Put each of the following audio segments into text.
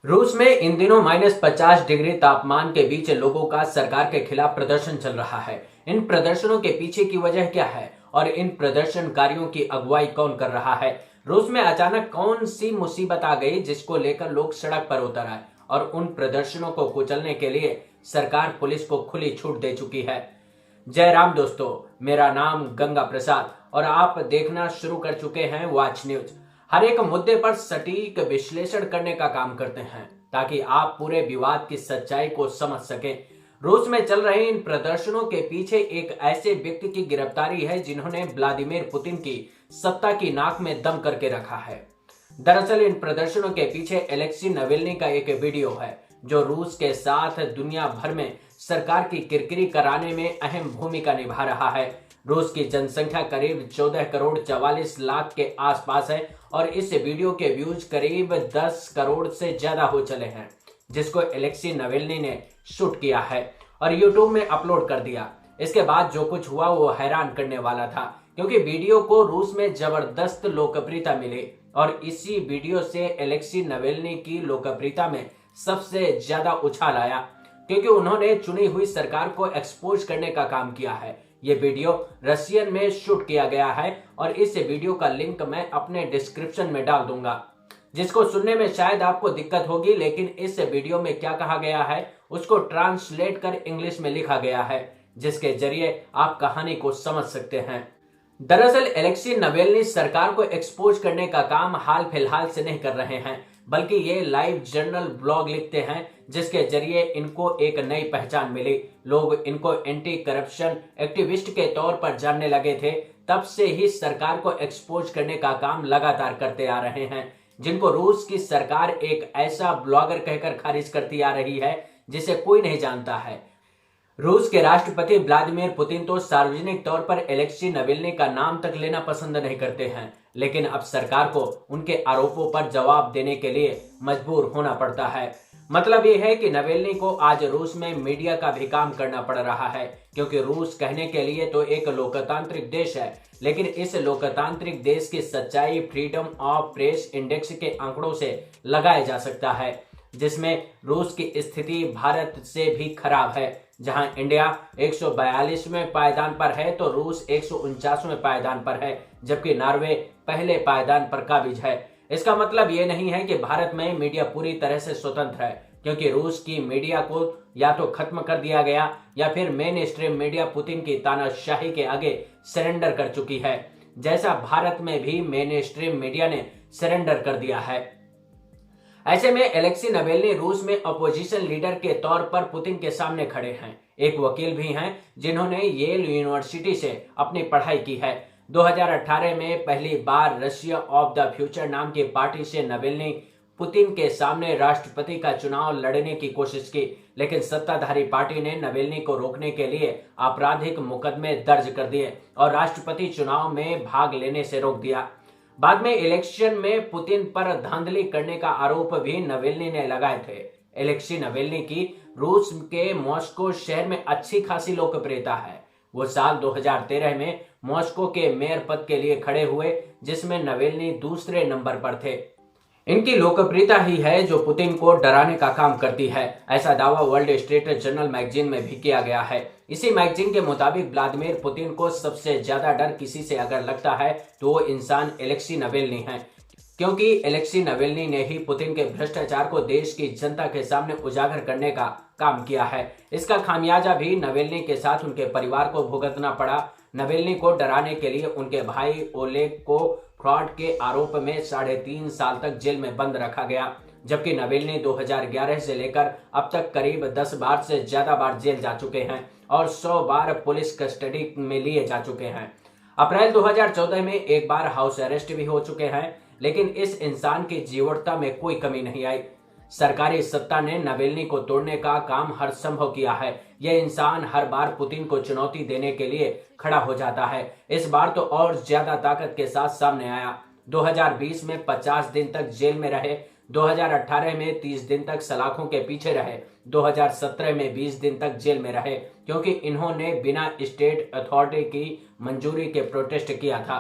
रूस में इन दिनों -50 डिग्री तापमान के बीच लोगों का सरकार के खिलाफ प्रदर्शन चल रहा है। इन प्रदर्शनों के पीछे की वजह क्या है और इन प्रदर्शनकारियों की अगुवाई कौन कर रहा है? रूस में अचानक कौन सी मुसीबत आ गई जिसको लेकर लोग सड़क पर उतर आए और उन प्रदर्शनों को कुचलने के लिए सरकार पुलिस को खुली छूट दे चुकी है। जय राम दोस्तों, मेरा नाम गंगा प्रसाद और आप देखना शुरू कर चुके हैं वॉच न्यूज। हर एक मुद्दे पर सटीक विश्लेषण करने का काम करते हैं ताकि आप पूरे विवाद की सच्चाई को समझ सकें। रूस में चल रहे इन प्रदर्शनों के पीछे एक ऐसे व्यक्ति की गिरफ्तारी है जिन्होंने व्लादिमीर पुतिन की सत्ता की नाक में दम करके रखा है। दरअसल इन प्रदर्शनों के पीछे एलेक्सी नवेल्नी का एक वीडियो है जो रूस के साथ दुनिया भर में सरकार की किरकिरी कराने में अहम भूमिका निभा रहा है। रूस की जनसंख्या करीब 14 करोड़ 44 लाख के आसपास है और इस वीडियो के व्यूज करीब 10 करोड़ से ज्यादा हो चले हैं, जिसको एलेक्सी नवेल्नी ने शूट किया है और यूट्यूब में अपलोड कर दिया। इसके बाद जो कुछ हुआ वो हैरान करने वाला था, क्योंकि वीडियो को रूस में जबरदस्त लोकप्रियता मिली और इसी वीडियो से एलेक्सी नवेल्नी की लोकप्रियता में सबसे ज्यादा उछाल आया, क्योंकि उन्होंने चुनी हुई सरकार को एक्सपोज करने का काम किया है। ये वीडियो रशियन में शूट किया गया है और इस वीडियो का लिंक मैं अपने डिस्क्रिप्शन में डाल दूंगा, जिसको सुनने में शायद आपको दिक्कत होगी, लेकिन इस वीडियो में क्या कहा गया है उसको ट्रांसलेट कर इंग्लिश में लिखा गया है, जिसके जरिए आप कहानी को समझ सकते हैं। दरअसल एलेक्सी नवेल्नी सरकार को एक्सपोज करने का काम हाल फिलहाल से नहीं कर रहे हैं, बल्कि ये लाइव जर्नल ब्लॉग लिखते हैं, जिसके जरिए इनको एक नई पहचान मिली। लोग इनको एंटी करप्शन एक्टिविस्ट के तौर पर जानने लगे थे। तब से ही सरकार को एक्सपोज करने का काम लगातार करते आ रहे हैं, जिनको रूस की सरकार एक ऐसा ब्लॉगर कहकर खारिज करती आ रही है जिसे कोई नहीं जानता है। रूस के राष्ट्रपति व्लादिमीर पुतिन तो सार्वजनिक तौर पर एलेक्सी नवेल्नी का नाम तक लेना पसंद नहीं करते हैं, लेकिन अब सरकार को उनके आरोपों पर जवाब देने के लिए मजबूर होना पड़ता है। मतलब यह है कि नवेल्नी को आज रूस में मीडिया का भी काम करना पड़ रहा है, क्योंकि रूस कहने के लिए तो एक लोकतांत्रिक देश है, लेकिन इस लोकतांत्रिक देश की सच्चाई फ्रीडम ऑफ प्रेस इंडेक्स के आंकड़ों से लगाया जा सकता है, जिसमें रूस की स्थिति भारत से भी खराब है। जहां इंडिया 142वें पायदान पर है तो रूस 149वें पायदान पर है, जबकि नॉर्वे पहले पायदान पर काबिज है। इसका मतलब ये नहीं है कि भारत में मीडिया पूरी तरह से स्वतंत्र है, क्योंकि रूस की मीडिया को या तो खत्म कर दिया गया या फिर मेन स्ट्रीम मीडिया पुतिन की तानाशाही के आगे सरेंडर कर चुकी है, जैसा भारत में भी मेन स्ट्रीम मीडिया ने सरेंडर कर दिया है। ऐसे में एलेक्सी नवेल्नी रूस में अपोजिशन लीडर के तौर पर पुतिन के सामने खड़े हैं। एक वकील भी हैं जिन्होंने येल यूनिवर्सिटी से अपनी पढ़ाई की है। 2018 में पहली बार रशिया ऑफ द फ्यूचर नाम की पार्टी से नवेल्नी पुतिन के सामने राष्ट्रपति का चुनाव लड़ने की कोशिश की, लेकिन सत्ताधारी पार्टी ने नवेल्नी को रोकने के लिए आपराधिक मुकदमे दर्ज कर दिए और राष्ट्रपति चुनाव में भाग लेने से रोक दिया। बाद में इलेक्शन में पुतिन पर धांधली करने का आरोप भी नवेल्नी ने लगाए थे। एलेक्सी नवेल्नी की रूस के मॉस्को शहर में अच्छी खासी लोकप्रियता है। वो साल 2013 में मॉस्को के मेयर पद के लिए खड़े हुए, जिसमें नवेल्नी दूसरे नंबर पर थे। इनकी लोकप्रियता ही है जो पुतिन को डराने का काम करती है, ऐसा दावा वर्ल्ड स्ट्रीट जर्नल मैगजीन में भी किया गया है। इसी मैगजीन के मुताबिक व्लादिमीर पुतिन को सबसे ज्यादा डर किसी से अगर लगता है तो वो इंसान एलेक्सी नवेल्नी है, क्योंकि एलेक्सी नवेल्नी ने ही पुतिन के भ्रष्टाचार को देश की जनता के सामने उजागर करने का काम किया है। इसका खामियाजा भी नवेल्नी के साथ उनके परिवार को भुगतना पड़ा। नवेल्नी को डराने के लिए उनके भाई ओलेग को फ्रॉड के आरोप में 3.5 साल तक जेल में बंद रखा गया, जबकि नवेल्नी 2011 से लेकर अब तक करीब 10 बार से ज्यादा बार जेल जा चुके हैं और 100 बार पुलिस कस्टडी में लिए जा चुके हैं। अप्रैल 2014 में एक बार हाउस अरेस्ट भी हो चुके हैं, लेकिन इस इंसान की जीवटता में कोई कमी नहीं आई। सरकारी सत्ता ने नवेल्नी को तोड़ने का काम हर संभव किया है। यह इंसान हर बार पुतिन को चुनौती देने के लिए खड़ा हो जाता है। इस बार तो और ज्यादा ताकत के साथ सामने आया। 2020 में 50 दिन तक जेल में रहे, 2018 में 30 दिन तक सलाखों के पीछे रहे, 2017 में 20 दिन तक जेल में रहे, क्योंकि इन्होंने बिना स्टेट अथॉरिटी की मंजूरी के प्रोटेस्ट किया था।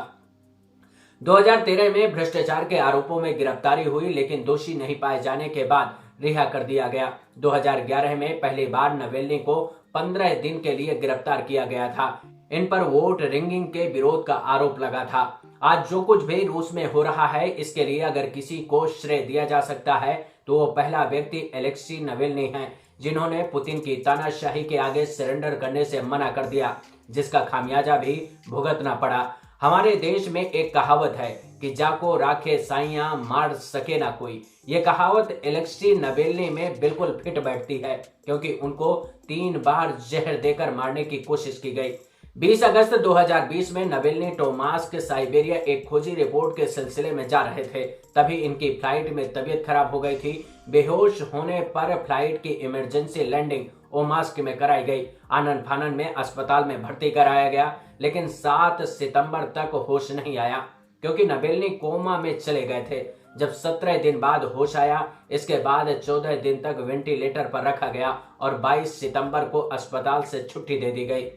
2013 में भ्रष्टाचार के आरोपों में गिरफ्तारी हुई, लेकिन दोषी नहीं पाए जाने के बाद रिहा कर दिया गया। 2011 में पहली बार नावेल्नी को 15 दिन के लिए गिरफ्तार किया गया था। इन पर वोट रिगिंग के विरोध का आरोप लगा था। आज जो कुछ भी रूस में हो रहा है, इसके लिए अगर किसी को श्रेय दिया जा सकता है तो वो पहला व्यक्ति एलेक्सी नावेल्नी है, जिन्होंने पुतिन की तानाशाही के आगे सरेंडर करने से मना कर दिया, जिसका खामियाजा भी भुगतना पड़ा। हमारे देश में एक कहावत है कि जाको राखे साइयां मार सके ना कोई। ये कहावत एलेक्सी नावेल्नी में बिल्कुल फिट बैठती है, क्योंकि उनको 3 बार जहर देकर मारने की कोशिश की गई। 20 अगस्त 2020 में नावेल्नी टोमास्क साइबेरिया एक खोजी रिपोर्ट के सिलसिले में जा रहे थे। तभी इनकी फ्लाइट में तबीयत खराब हो गई थी। बेहोश होने पर फ्लाइट की इमरजेंसी लैंडिंग ओमास्क में कराई गई। आनन फानन में अस्पताल में भर्ती कराया गया, लेकिन 7 सितंबर तक होश नहीं आया, क्योंकि नावेल्नी कोमा में चले गए थे। जब 17 दिन बाद होश आया, इसके बाद 14 दिन तक वेंटिलेटर पर रखा गया और 22 सितंबर को अस्पताल से छुट्टी दे दी गई।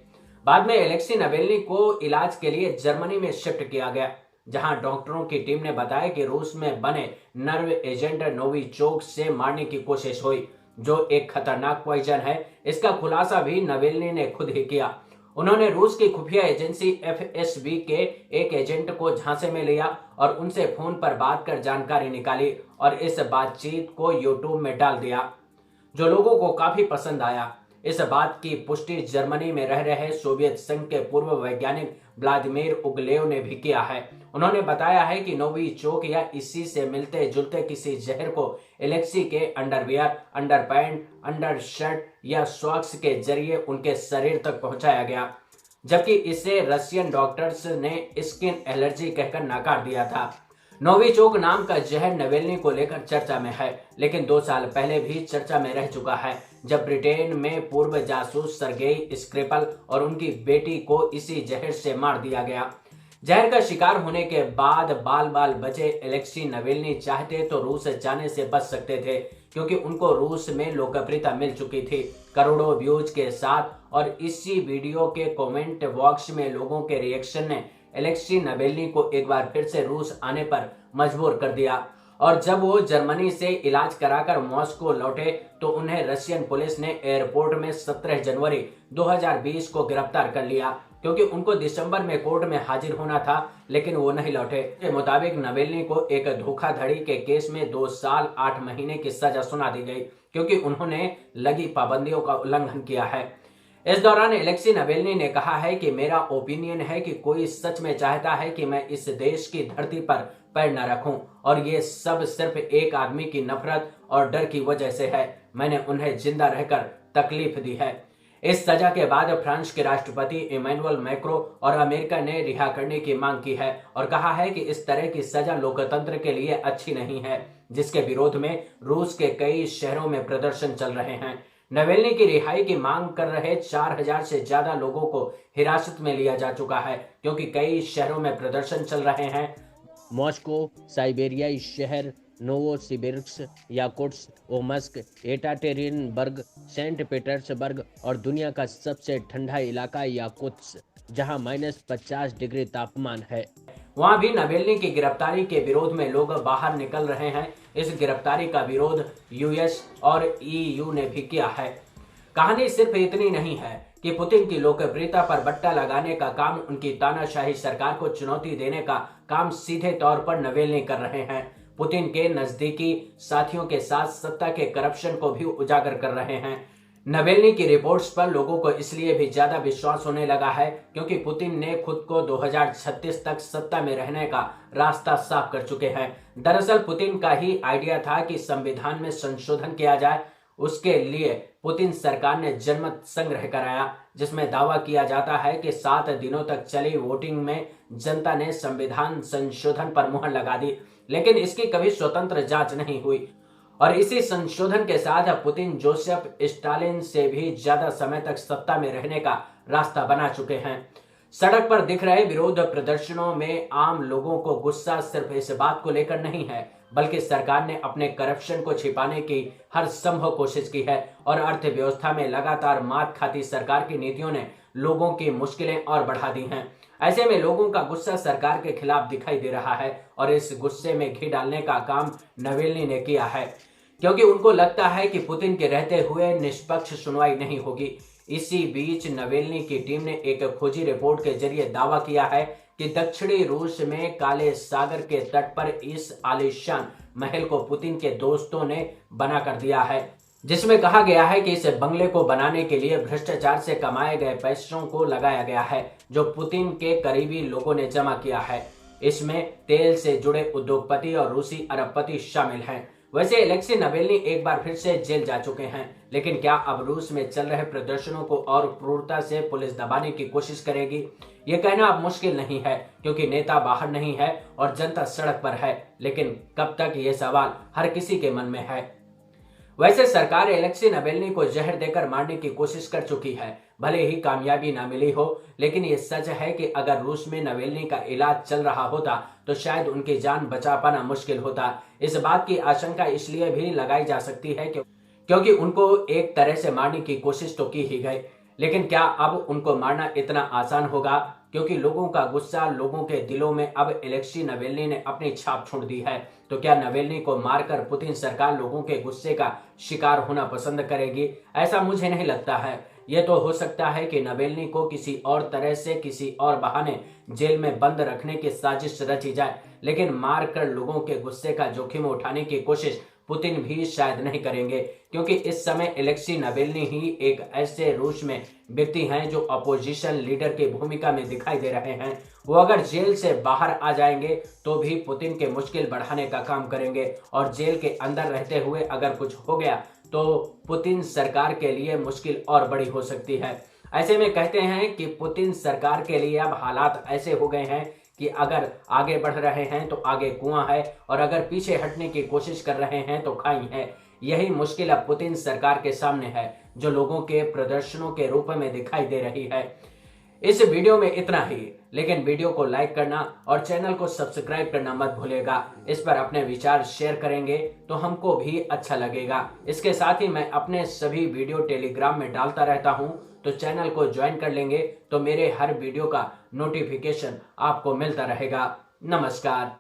बाद में एलेक्सी नावेल्नी को इलाज के लिए जर्मनी में शिफ्ट किया गया, जहां डॉक्टरों की टीम ने बताया कि रूस में बने नर्व एजेंट नोविचोक से मारने की कोशिश हुई, जो एक खतरनाक पॉइजन है। इसका खुलासा भी नावेल्नी ने खुद ही किया। उन्होंने रूस की खुफिया एजेंसी एफएसबी के एक एजेंट को झांसे में लिया और उनसे फोन पर बात कर जानकारी निकाली और इस बातचीत को यूट्यूब में डाल दिया, जो लोगों को काफी पसंद आया। इस बात की पुष्टि जर्मनी में रह रहे सोवियत संघ के पूर्व वैज्ञानिक व्लादिमीर उगलेव ने भी किया है। उन्होंने बताया है कि नोविचोक या इसी से मिलते जुलते किसी जहर को एलेक्सी के अंडरवियर, अंडरपैंट, अंडरशर्ट या सॉक्स के जरिए उनके शरीर तक पहुंचाया गया, जबकि इसे रशियन डॉक्टर्स ने स्किन एलर्जी कहकर नकार दिया था। नोविचोक नाम का जहर नावेल्नी को लेकर चर्चा में है, लेकिन 2 साल पहले भी चर्चा में रह चुका है, जब ब्रिटेन में पूर्व जासूस सर्गेई स्क्रिपल और उनकी बेटी को इसी जहर से मार दिया गया। जहर का शिकार होने के बाद बाल बाल बचे एलेक्सी नावेल्नी चाहते तो रूस जाने से बच सकते थे, क्योंकि उनको रूस में लोकप्रियता मिल चुकी थी करोड़ों व्यूज के साथ। और इसी वीडियो के कमेंट बॉक्स में लोगों के रिएक्शन ने एलेक्सी नावेल्नी को एक बार फिर से रूस आने पर मजबूर कर दिया। और जब वो जर्मनी से इलाज कराकर मॉस्को लौटे तो उन्हें रशियन पुलिस ने एयरपोर्ट में 17 जनवरी 2020 को गिरफ्तार कर लिया, क्योंकि उनको दिसंबर में कोर्ट में हाजिर होना था, लेकिन वो नहीं लौटे। के मुताबिक नावेल्नी को एक धोखाधड़ी के केस में 2 साल 8 महीने की सजा सुना दी गई, क्योंकि उन्होंने लगी पाबंदियों का उल्लंघन किया है। इस दौरान एलेक्सी नावेल्नी ने कहा है कि मेरा ओपिनियन है कि कोई सच में चाहता है कि मैं इस देश की धरती पर पैर न रखूं, और ये सब सिर्फ एक आदमी की नफरत और डर की वजह से है। मैंने उन्हें जिंदा रहकर तकलीफ दी है। इस सजा के बाद फ्रांस के राष्ट्रपति इमैनुअल मैक्रो और अमेरिका ने रिहा करने की मांग की है और कहा है कि इस तरह की सजा लोकतंत्र के लिए अच्छी नहीं है, जिसके विरोध में रूस के कई शहरों में प्रदर्शन चल रहे हैं। नावेल्नी की रिहाई की मांग कर रहे 4000 से ज्यादा लोगों को हिरासत में लिया जा चुका है, क्योंकि कई शहरों में प्रदर्शन चल रहे हैं। मॉस्को, साइबेरियाई शहर नोवोसिबिर्स्क, याकुट्स्क, ओमस्क, येकाटेरिनबर्ग, सेंट पीटर्सबर्ग और दुनिया का सबसे ठंडा इलाका याकुत्स्क, जहां -50 डिग्री तापमान है। वहां भी नावेल्नी की गिरफ्तारी के विरोध में लोग बाहर निकल रहे हैं। इस गिरफ्तारी का विरोध यूएस और ईयू ने भी किया है। कहानी सिर्फ इतनी नहीं है कि पुतिन की लोकप्रियता पर बट्टा लगाने का काम, उनकी तानाशाही सरकार को चुनौती देने का काम सीधे तौर पर नावेल्नी कर रहे हैं। पुतिन के नजदीकी साथियों के साथ सत्ता के करप्शन को भी उजागर कर रहे हैं। नावेल्नी की रिपोर्ट्स पर लोगों को इसलिए भी ज्यादा विश्वास होने लगा है क्योंकि पुतिन ने खुद को 2036 तक सत्ता में रहने का रास्ता साफ कर चुके हैं। दरअसल पुतिन का ही आइडिया था कि संविधान में संशोधन किया जाए। उसके लिए पुतिन सरकार ने जनमत संग्रह कराया, जिसमें दावा किया जाता है कि 7 दिनों तक चली वोटिंग में जनता ने संविधान संशोधन पर मुहर लगा दी, लेकिन इसकी कभी स्वतंत्र जांच नहीं हुई। और इसी संशोधन के साथ पुतिन जोसेफ स्टालिन से भी ज्यादा समय तक सत्ता में रहने का रास्ता बना चुके हैं। सड़क पर दिख रहे विरोध प्रदर्शनों में आम लोगों को गुस्सा सिर्फ इस बात को लेकर नहीं है, बल्कि सरकार ने अपने करप्शन को छिपाने की हर संभव कोशिश की है और अर्थव्यवस्था में लगातार मात खाती सरकार की नीतियों ने लोगों की मुश्किलें और बढ़ा दी हैं। ऐसे में लोगों का गुस्सा सरकार के खिलाफ दिखाई दे रहा है और इस गुस्से में घी डालने का काम नावेल्नी ने किया है, क्योंकि उनको लगता है कि पुतिन के रहते हुए निष्पक्ष सुनवाई नहीं होगी। इसी बीच नावेल्नी की टीम ने एक खोजी रिपोर्ट के जरिए दावा किया है कि दक्षिणी रूस में काले सागर के तट पर इस आलीशान महल को पुतिन के दोस्तों ने बना कर दिया है, जिसमें कहा गया है कि इस बंगले को बनाने के लिए भ्रष्टाचार से कमाए गए पैसों को लगाया गया है, जो पुतिन के करीबी लोगों ने जमा किया है। इसमें तेल से जुड़े उद्योगपति और रूसी अरबपति शामिल हैं। वैसे एलेक्सी नावेल्नी एक बार फिर से जेल जा चुके हैं, लेकिन क्या अब रूस में चल रहे प्रदर्शनों को और क्रूरता से पुलिस दबाने की कोशिश करेगी? ये कहना अब मुश्किल नहीं है, क्योंकि नेता बाहर नहीं है और जनता सड़क पर है। लेकिन कब तक ये सवाल हर किसी के मन में है। वैसे सरकार एलेक्सी नावेल्नी को जहर देकर मारने की कोशिश कर चुकी है, भले ही कामयाबी ना मिली हो, लेकिन ये सच है कि अगर रूस में नावेल्नी का इलाज चल रहा होता तो शायद उनकी जान बचा पाना मुश्किल होता। इस बात की आशंका इसलिए भी लगाई जा सकती है क्योंकि उनको एक तरह से मारने की कोशिश तो की ही गई, लेकिन क्या अब उनको मारना इतना आसान होगा? क्योंकि लोगों का गुस्सा, लोगों के दिलों में अब एलेक्सी नावेल्नी ने अपनी छाप छोड़ दी है। तो क्या नावेल्नी को मारकर पुतिन सरकार लोगों के गुस्से का शिकार होना पसंद करेगी? ऐसा मुझे नहीं लगता है। यह तो हो सकता है कि नावेल्नी को किसी और तरह से, किसी और बहाने जेल में बंद रखने की साजिश रची जाए, लेकिन मारकर लोगों के गुस्से का जोखिम उठाने की कोशिश पुतिन भी शायद नहीं करेंगे, क्योंकि इस समय एलेक्सी नावेल्नी ही एक ऐसे रूस में व्यक्ति हैं जो अपोजिशन लीडर की भूमिका में दिखाई दे रहे हैं। वो अगर जेल से बाहर आ जाएंगे तो भी पुतिन के मुश्किल बढ़ाने का काम करेंगे, और जेल के अंदर रहते हुए अगर कुछ हो गया तो पुतिन सरकार के लिए मुश्किल और बड़ी हो सकती है। ऐसे में कहते हैं कि पुतिन सरकार के लिए अब हालात ऐसे हो गए हैं कि अगर आगे बढ़ रहे हैं तो आगे कुआं है, और अगर पीछे हटने की कोशिश कर रहे हैं तो खाई है। यही मुश्किल अब पुतिन सरकार के सामने है, जो लोगों के प्रदर्शनों के रूप में दिखाई दे रही है। इस वीडियो में इतना ही, लेकिन वीडियो को लाइक करना और चैनल को सब्सक्राइब करना मत भूलेगा। इस पर अपने विचार शेयर करेंगे तो हमको भी अच्छा लगेगा। इसके साथ ही मैं अपने सभी वीडियो टेलीग्राम में डालता रहता हूं, तो चैनल को ज्वाइन कर लेंगे तो मेरे हर वीडियो का नोटिफिकेशन आपको मिलता रहेगा। नमस्कार।